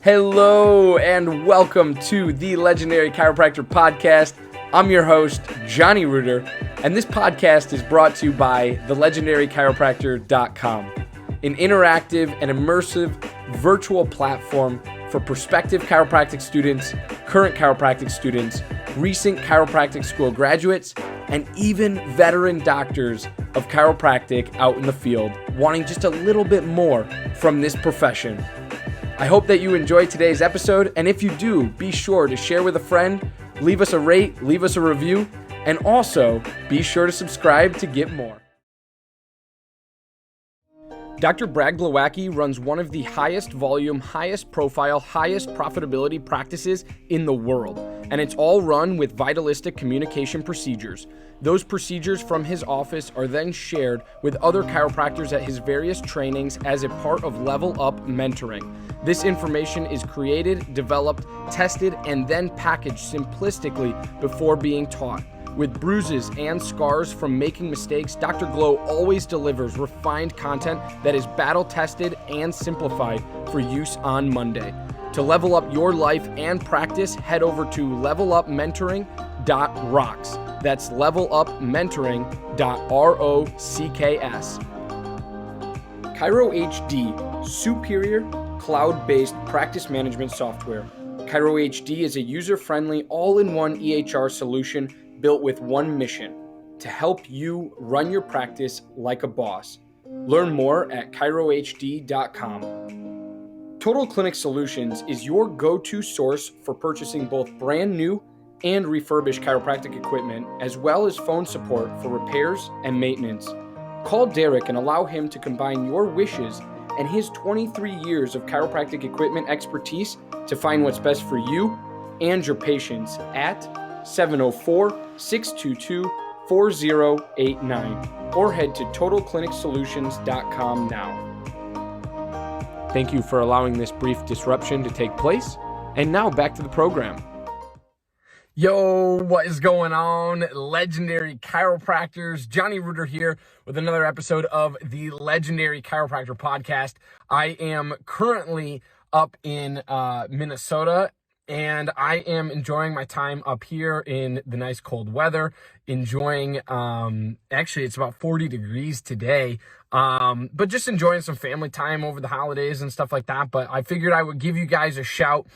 Hello and welcome to the Legendary Chiropractor Podcast. I'm your host, Johnny Reuter, and this podcast is brought to you by thelegendarychiropractor.com, an interactive and immersive virtual platform for prospective chiropractic students, current chiropractic students, recent chiropractic school graduates, and even veteran doctors of chiropractic out in the field wanting just a little bit more from this profession. I hope that you enjoyed today's episode, and if you do, be sure to share with a friend, leave us a rate, leave us a review, and also be sure to subscribe to get more. Dr. Brad Glowacki runs one of the highest volume, highest profile, highest profitability practices in the world, and it's all run with vitalistic communication procedures. Those procedures from his office are then shared with other chiropractors at his various trainings as a part of Level Up mentoring. This information is created, developed, tested, and then packaged simplistically before being taught. With bruises and scars from making mistakes, Dr. Glow always delivers refined content that is battle-tested and simplified for use on Monday. To level up your life and practice, head over to levelupmentoring.rocks. That's levelupmentoring.rocks. Chiro HD, superior cloud-based practice management software. Chiro HD is a user-friendly, all-in-one EHR solution built with one mission: to help you run your practice like a boss. Learn more at chirohd.com. Total Clinic Solutions is your go-to source for purchasing both brand new and refurbished chiropractic equipment, as well as phone support for repairs and maintenance. Call Derek and allow him to combine your wishes and his 23 years of chiropractic equipment expertise to find what's best for you and your patients at 704-622-4089 or head to totalclinicsolutions.com now. Thank you for allowing this brief disruption to take place. And now back to the program. Yo, what is going on, legendary chiropractors? Johnny Reuter here with another episode of the Legendary Chiropractor Podcast. I am currently up in Minnesota, and I am enjoying my time up here in the nice cold weather, enjoying, actually it's about 40 degrees today, but just enjoying some family time over the holidays and stuff like that. But I figured I would give you guys a shout,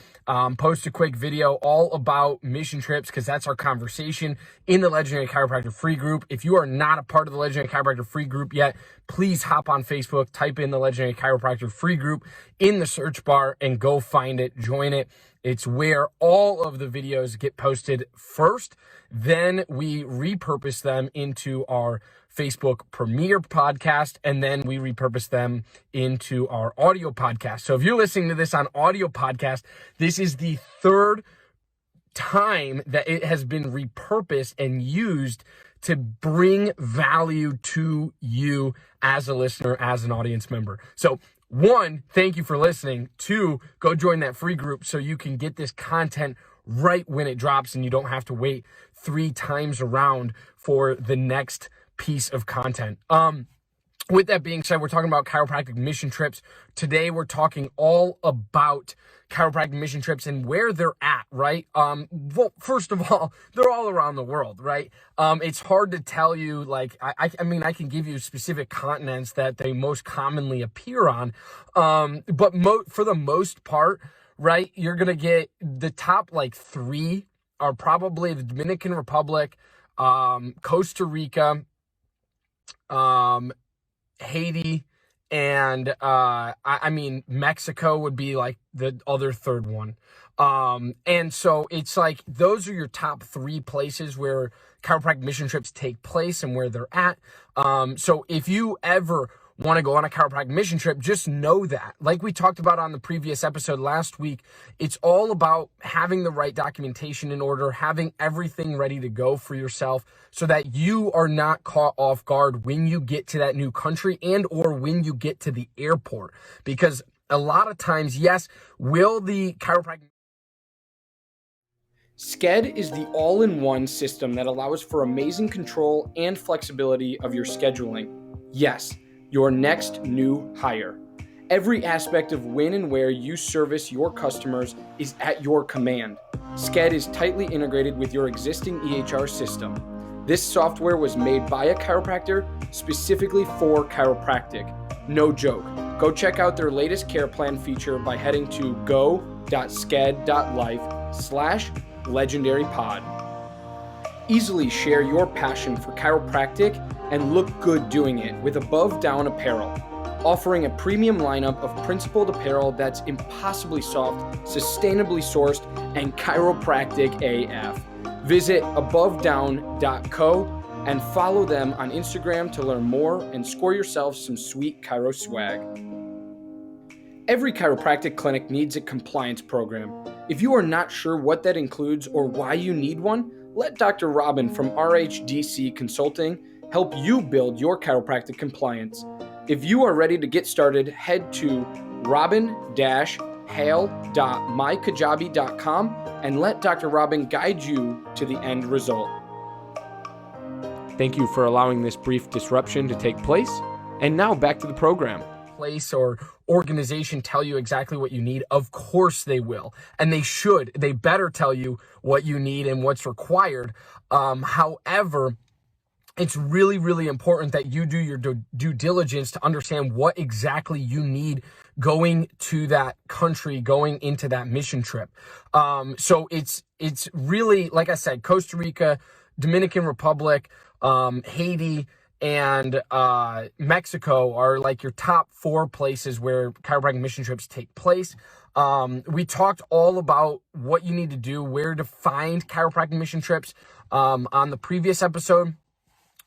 post a quick video all about mission trips, because that's our conversation in the Legendary Chiropractor free group. If you are not a part of the Legendary Chiropractor free group yet, please hop on Facebook, type in the Legendary Chiropractor free group in the search bar and go find it, join it. It's where all of the videos get posted first. Then we repurpose them into our Facebook Premiere podcast, and then we repurpose them into our audio podcast. So if you're listening to this on audio podcast, this is the third time that it has been repurposed and used to bring value to you as a listener, as an audience member. So 1, thank you for listening. 2, go join that free group so you can get this content right when it drops and you don't have to wait 3 times around for the next piece of content. With that being said, we're talking about chiropractic mission trips. Today, we're talking all about chiropractic mission trips and where they're at, right? Well, first of all, they're all around the world, right? It's hard to tell you, like, I mean, I can give you specific continents that they most commonly appear on, but for the most part, right, you're going to get the top, like, 3 are probably the Dominican Republic, Costa Rica, Haiti, and I mean Mexico would be like the other third one. And so it's like those are your top 3 places where chiropractic mission trips take place and where they're at. So if you ever want to go on a chiropractic mission trip, just know that, like we talked about on the previous episode last week, it's all about having the right documentation in order, having everything ready to go for yourself so that you are not caught off guard when you get to that new country and or when you get to the airport. Because a lot of times, yes, will the chiropractic Sked is the all-in-one system that allows for amazing control and flexibility of your scheduling. Yes, your next new hire. Every aspect of when and where you service your customers is at your command. SCED is tightly integrated with your existing EHR system. This software was made by a chiropractor specifically for chiropractic. No joke. Go check out their latest care plan feature by heading to go.sced.life/legendarypod. Easily share your passion for chiropractic and look good doing it with Above Down Apparel, offering a premium lineup of principled apparel that's impossibly soft, sustainably sourced, and chiropractic AF. Visit abovedown.co and follow them on Instagram to learn more and score yourself some sweet chiro swag. Every chiropractic clinic needs a compliance program. If you are not sure what that includes or why you need one, let Dr. Robin from RHDC Consulting help you build your chiropractic compliance. If you are ready to get started, head to robin-hale.mykajabi.com and let Dr. Robin guide you to the end result. Thank you for allowing this brief disruption to take place. And now back to the program. Place or organization tell you exactly what you need? Of course they will. And they should. They better tell you what you need and what's required. However, it's really, really important that you do your due diligence to understand what exactly you need going to that country, going into that mission trip. So it's really, like I said, Costa Rica, Dominican Republic, Haiti, and Mexico are like your top 4 places where chiropractic mission trips take place. We talked all about what you need to do, where to find chiropractic mission trips on the previous episode.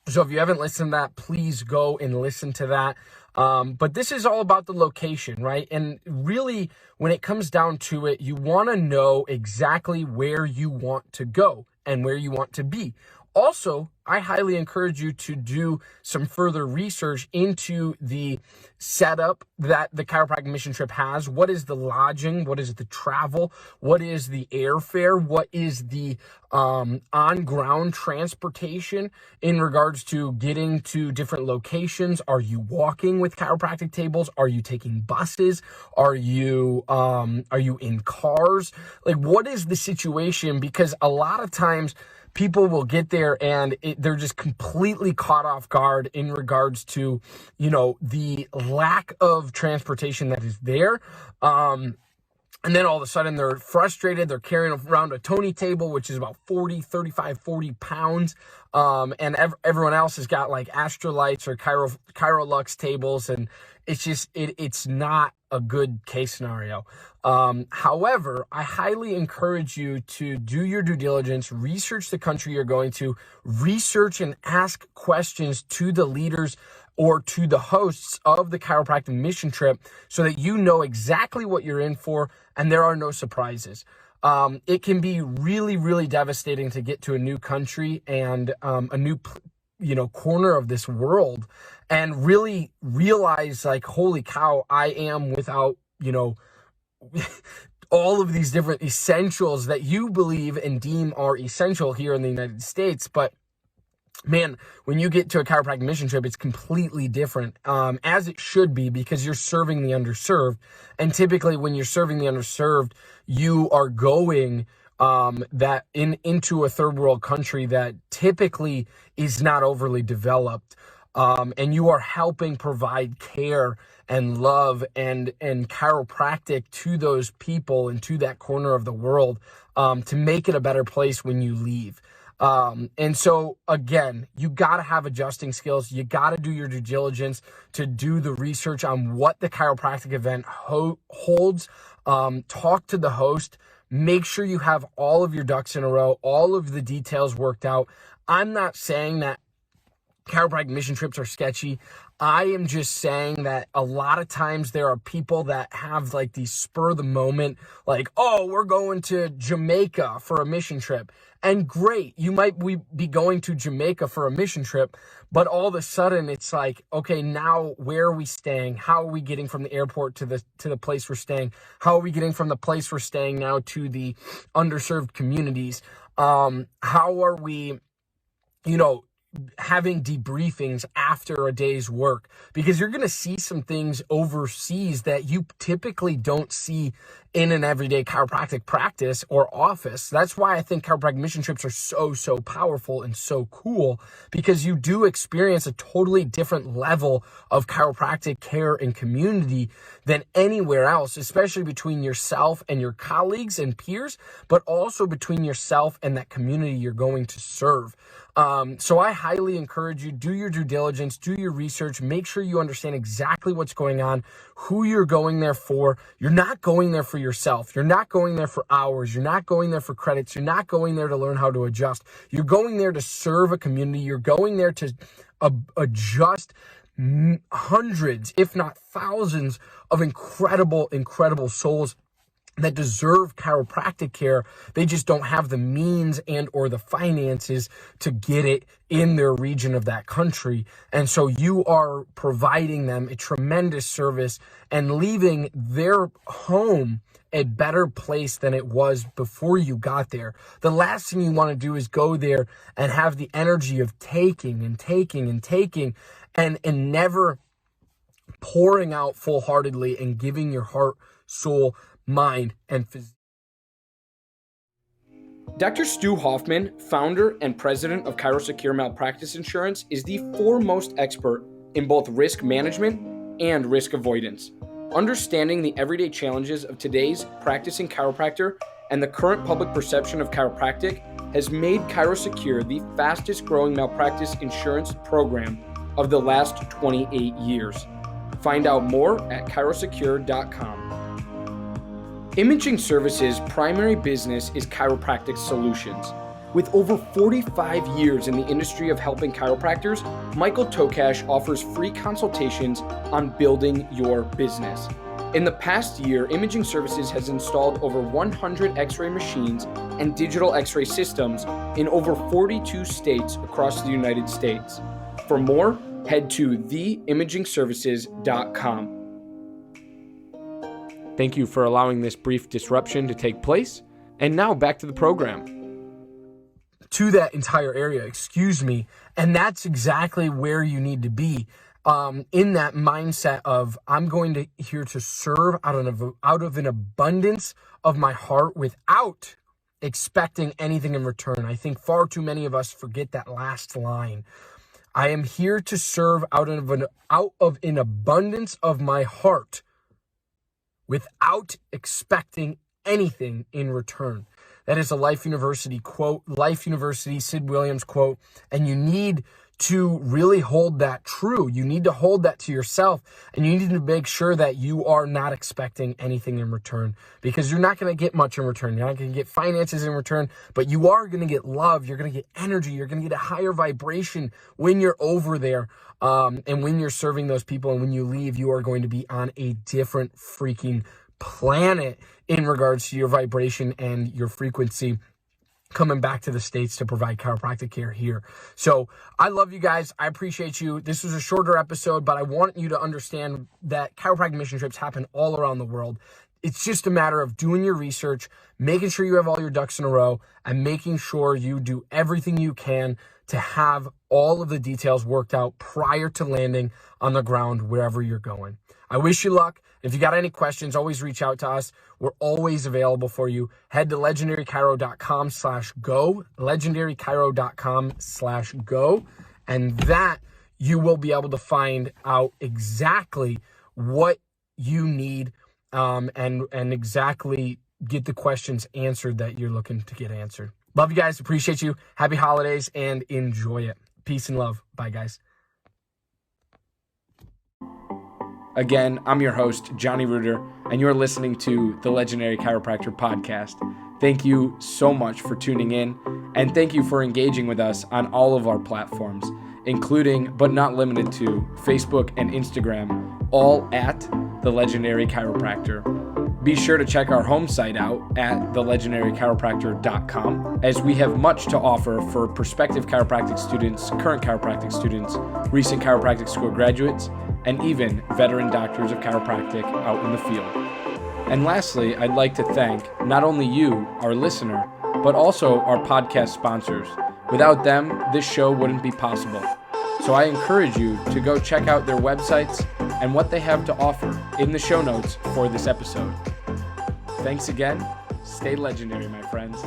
So if you haven't listened to that, please go and listen to that. But this is all about the location, right? And really, when it comes down to it, you want to know exactly where you want to go and where you want to be. Also, I highly encourage you to do some further research into the setup that the chiropractic mission trip has. What is the lodging? What is the travel? What is the airfare? What is the on-ground transportation in regards to getting to different locations? Are you walking with chiropractic tables? Are you taking buses? Are you in cars? Like, what is the situation? Because a lot of times people will get there and they're just completely caught off guard in regards to, the lack of transportation that is there. And then all of a sudden they're frustrated. They're carrying around a Tony table, which is about 40 pounds. And everyone else has got like Astrolites or Chirolux tables. And it's just, it's not a good case scenario. However, I highly encourage you to do your due diligence, research the country you're going to, research and ask questions to the leaders or to the hosts of the chiropractic mission trip so that you know exactly what you're in for and there are no surprises. It can be really, really devastating to get to a new country and a new corner of this world and really realize like, holy cow, I am without, all of these different essentials that you believe and deem are essential here in the United States. But man, when you get to a chiropractic mission trip, it's completely different, as it should be, because you're serving the underserved. And typically when you're serving the underserved, you are going into a third world country that typically is not overly developed. And you are helping provide care and love and chiropractic to those people and to that corner of the world, to make it a better place when you leave. And so again, you got to have adjusting skills. You got to do your due diligence to do the research on what the chiropractic event holds. Talk to the host. Make sure you have all of your ducks in a row, all of the details worked out. I'm not saying that chiropractic mission trips are sketchy. I am just saying that a lot of times there are people that have like these spur of the moment, like, oh, we're going to Jamaica for a mission trip. And great, you might be going to Jamaica for a mission trip, but all of a sudden it's like, okay, now where are we staying? How are we getting from the airport to the place we're staying? How are we getting from the place we're staying now to the underserved communities? How are we, having debriefings after a day's work, because you're going to see some things overseas that you typically don't see in an everyday chiropractic practice or office. That's why I think chiropractic mission trips are so powerful and so cool, because you do experience a totally different level of chiropractic care and community than anywhere else, especially between yourself and your colleagues and peers, but also between yourself and that community you're going to serve. So I highly encourage you, do your due diligence, do your research, make sure you understand exactly what's going on, who you're going there for. You're not going there for yourself. You're not going there for hours. You're not going there for credits. You're not going there to learn how to adjust. You're going there to serve a community. You're going there to adjust hundreds, if not thousands, of incredible souls that deserve chiropractic care. They just don't have the means and or the finances to get it in their region of that country. And so you are providing them a tremendous service and leaving their home a better place than it was before you got there. The last thing you want to do is go there and have the energy of taking and never pouring out full-heartedly and giving your heart, soul, mind, and physique. Dr. Stu Hoffman, founder and president of Chiropractic Malpractice Insurance, is the foremost expert in both risk management and risk avoidance. Understanding the everyday challenges of today's practicing chiropractor and the current public perception of chiropractic has made Chiropractic the fastest growing malpractice insurance program of the last 28 years. Find out more at chiropractor.com. Imaging Services' primary business is chiropractic solutions. With over 45 years in the industry of helping chiropractors, Michael Tokash offers free consultations on building your business. In the past year, Imaging Services has installed over 100 X-ray machines and digital X-ray systems in over 42 states across the United States. For more, head to theimagingservices.com. Thank you for allowing this brief disruption to take place. And now back to the program. To that entire area, and that's exactly where you need to be, in that mindset of, I'm going to here to serve out of an abundance of my heart without expecting anything in return. I think far too many of us forget that last line. I am here to serve out of an abundance of my heart without expecting anything in return. That is a Life University quote, Life University, Sid Williams quote, and you need to really hold that true. You need to hold that to yourself, and you need to make sure that you are not expecting anything in return, because you're not going to get much in return. You're not going to get finances in return, but you are going to get love. You're going to get energy. You're going to get a higher vibration when you're over there. And when you're serving those people, and when you leave, you are going to be on a different freaking planet in regards to your vibration and your frequency coming back to the States to provide chiropractic care here. So I love you guys. I appreciate you. This was a shorter episode, but I want you to understand that chiropractic mission trips happen all around the world. It's just a matter of doing your research, making sure you have all your ducks in a row, and making sure you do everything you can to have all of the details worked out prior to landing on the ground wherever you're going. I wish you luck. If you got any questions, always reach out to us. We're always available for you. Head to legendarychiro.com/go, legendarychiro.com/go, and that you will be able to find out exactly what you need, and exactly get the questions answered that you're looking to get answered. Love you guys. Appreciate you. Happy holidays and enjoy it. Peace and love. Bye, guys. Again, I'm your host, Johnny Reuter, and you're listening to the Legendary Chiropractor Podcast. Thank you so much for tuning in, and thank you for engaging with us on all of our platforms, including, but not limited to, Facebook and Instagram, all at The Legendary Chiropractor. Be sure to check our home site out at thelegendarychiropractor.com, as we have much to offer for prospective chiropractic students, current chiropractic students, recent chiropractic school graduates, and even veteran doctors of chiropractic out in the field. And lastly, I'd like to thank not only you, our listener, but also our podcast sponsors, Without them, this show wouldn't be possible. So I encourage you to go check out their websites and what they have to offer in the show notes for this episode. Thanks again. Stay legendary, my friends.